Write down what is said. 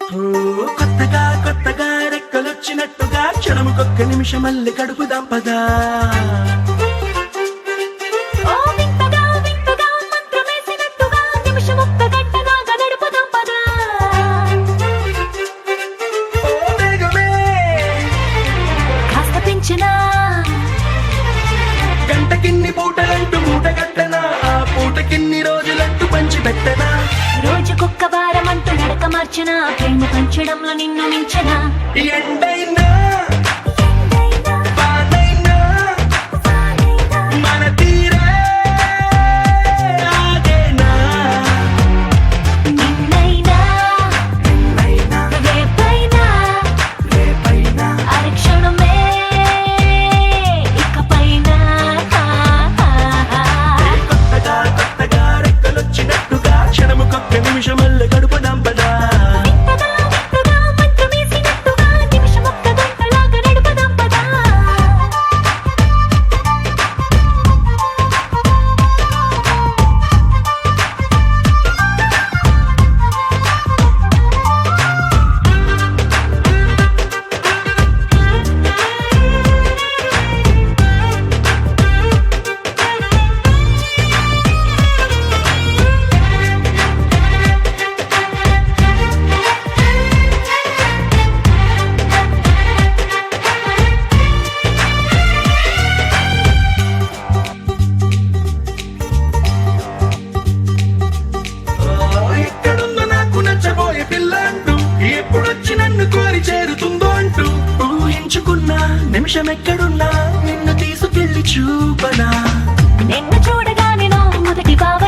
కొత్తగా కొత్తగా రెక్కలొచ్చినట్టుగా క్షణముకొక్క నిమిషం మళ్ళీ గడుపుదాం పదా. గంటకిన్ని పూటలంటూ మూట కట్టనా, ఆ పూటకిన్ని రోజులంటూ పంచి పెట్టనా. రోజుకొక్క వారం అంటూ నడక మార్చనా, ప్రేమ పంచడంలో నిన్ను మించనా. ఎండైనా వానైనా మన తీరే ఆగేనా. నిన్నైనా రేపైనా అరక్షణమే ఇకపైన. కొత్తగా కొత్తగా రెక్కలొచ్చినట్టుగా క్షణముకొక్క నిమిషం మళ్ళీ గడుపుదాం పదా. ఎప్పుడొచ్చి నన్ను కోరి చేరుతుందో అంటూ ఊహించుకున్నా నిమిషం ఎక్కడున్నా నిన్ను తీసుకెళ్లి చూపనా. నిన్ను చూడగానే నా మొదటి భావ